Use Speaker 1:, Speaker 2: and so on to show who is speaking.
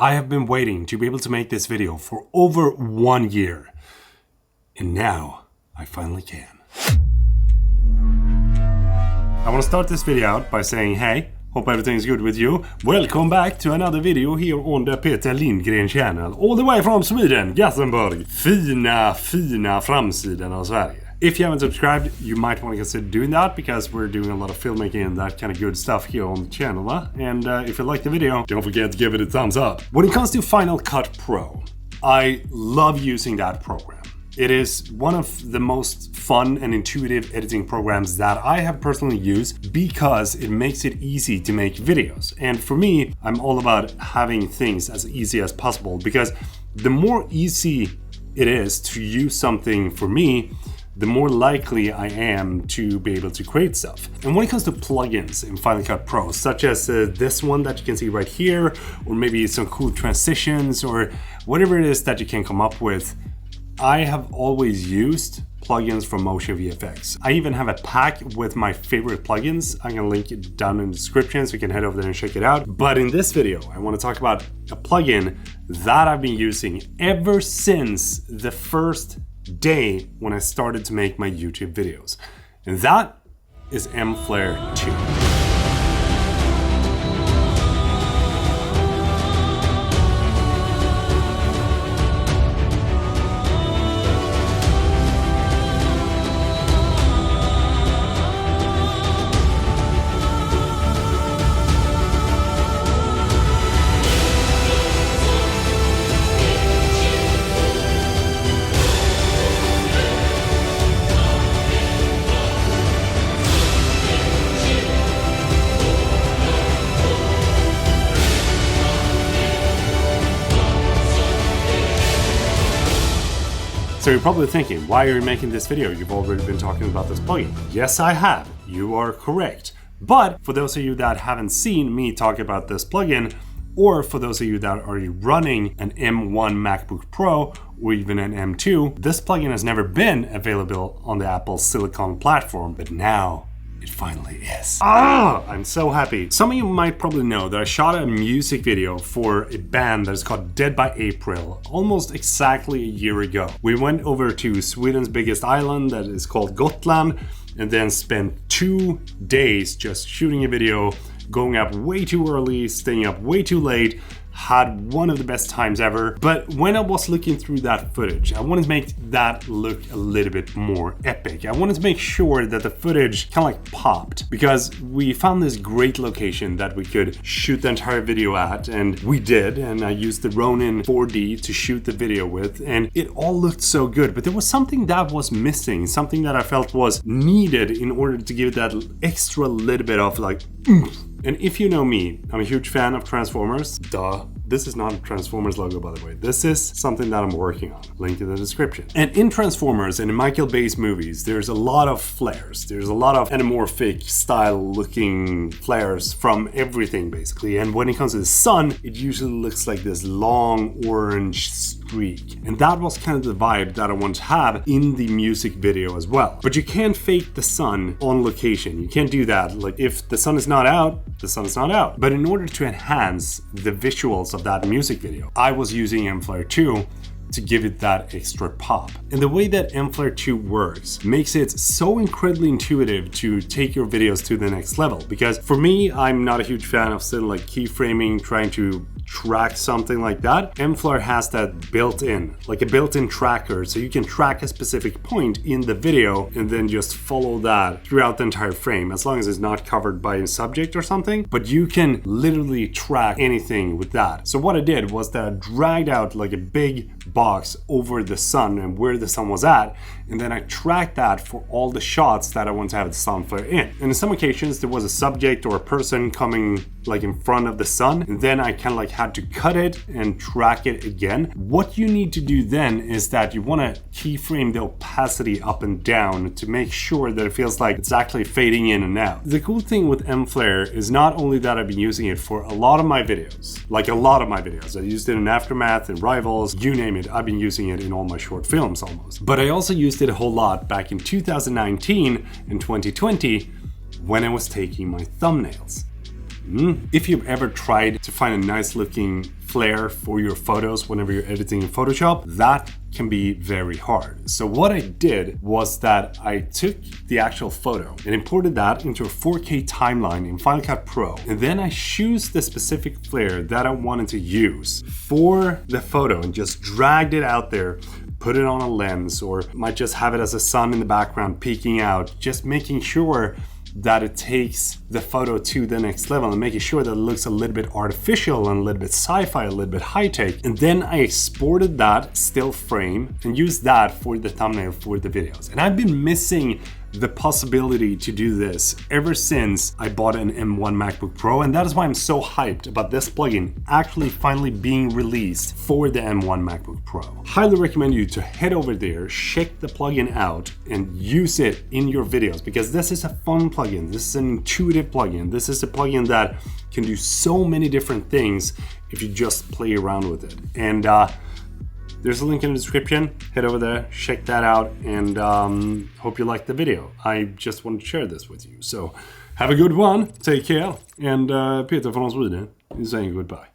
Speaker 1: I have been waiting to be able to make this video for over 1 year. And now, I finally can. I want to start this video out by saying hey, hope everything's good with you. Welcome back to another video here on the Peter Lindgren channel. All the way from Sweden, Gothenburg. Fina framsidan av Sverige. If you haven't subscribed, you might want to consider doing that because we're doing a lot of filmmaking and that kind of good stuff here on the channel. And if you like the video, don't forget to give it a thumbs up. When it comes to Final Cut Pro, I love using that program. It is one of the most fun and intuitive editing programs that I have personally used because it makes it easy to make videos. And for me, I'm all about having things as easy as possible because the more easy it is to use something for me, the more likely I am to be able to create stuff. And when it comes to plugins in Final Cut Pro, such as this one that you can see right here, or maybe some cool transitions or whatever it is that you can come up with, I have always used plugins from Motion VFX. I even have a pack with my favorite plugins. I'm gonna link it down in the description so you can head over there and check it out. But in this video, I want to talk about a plugin that I've been using ever since the first day when I started to make my YouTube videos. And that is Mflare 2. So you're probably thinking, why are you making this video? You've already been talking about this plugin. Yes, I have. You are correct. But for those of you that haven't seen me talk about this plugin, or for those of you that are running an M1 MacBook Pro or even an M2, this plugin has never been available on the Apple Silicon platform, but now it finally is. I'm so happy. Some of you might probably know that I shot a music video for a band that is called Dead by April almost exactly a year ago. We went over to Sweden's biggest island that is called Gotland and then spent 2 days just shooting a video, going up way too early, staying up way too late. Had one of the best times ever. But when I was looking through that footage, I wanted to make that look a little bit more epic. I wanted to make sure that the footage kind of like popped because we found this great location that we could shoot the entire video at, and we did. And I used the Ronin 4D to shoot the video with, and it all looked so good. But there was something that was missing, something that I felt was needed in order to give it that extra little bit of like oomph. And if you know me, I'm a huge fan of Transformers. Duh. This is not a Transformers logo, by the way. This is something that I'm working on. Link in the description. And in Transformers and in Michael Bay's movies, there's a lot of flares. There's a lot of anamorphic style looking flares from everything, basically. And when it comes to the sun, it usually looks like this long orange streak. And that was kind of the vibe that I want to have in the music video as well. But you can't fake the sun on location. You can't do that. Like if the sun is not out, the sun is not out. But in order to enhance the visuals of that music video, I was using Mflare 2 to give it that extra pop. And the way that Mflare 2 works makes it so incredibly intuitive to take your videos to the next level. Because for me, I'm not a huge fan of still like keyframing, trying to track something like that. Mflare has that built-in, like a built-in tracker, so you can track a specific point in the video and then just follow that throughout the entire frame, as long as it's not covered by a subject or something. But you can literally track anything with that. So what I did was that I dragged out like a big box over the sun and where the sun was at, and then I tracked that for all the shots that I want to have the sun flare in. And in some occasions there was a subject or a person coming like in front of the sun, and then I kind of like had to cut it and track it again. What you need to do then is that you want to keyframe the opacity up and down to make sure that it feels like it's actually fading in and out. The cool thing with Mflare is not only that I've been using it for a lot of my videos, like a lot of my videos. I used it in Aftermath and Rivals, you name it, I've been using it in all my short films almost. But I also used it a whole lot back in 2019 and 2020 when I was taking my thumbnails. If you've ever tried to find a nice looking Mflare for your photos whenever you're editing in Photoshop, that can be very hard. So what I did was that I took the actual photo and imported that into a 4K timeline in Final Cut Pro. And then I chose the specific flare that I wanted to use for the photo and just dragged it out there, put it on a lens, or might just have it as a sun in the background peeking out, just making sure that it takes the photo to the next level and making sure that it looks a little bit artificial and a little bit sci-fi, a little bit high-tech. And then I exported that still frame and used that for the thumbnail for the videos. And I've been missing the possibility to do this ever since I bought an M1 MacBook Pro, and that is why I'm so hyped about this plugin actually finally being released for the M1 MacBook Pro. Highly recommend you to head over there, check the plugin out, and use it in your videos, because this is a fun plugin. This is an intuitive plugin. This is a plugin that can do so many different things if you just play around with it. And there's a link in the description. Head over there, check that out, and hope you liked the video. I just wanted to share this with you. So have a good one, take care, and Peter från Sweden is saying goodbye.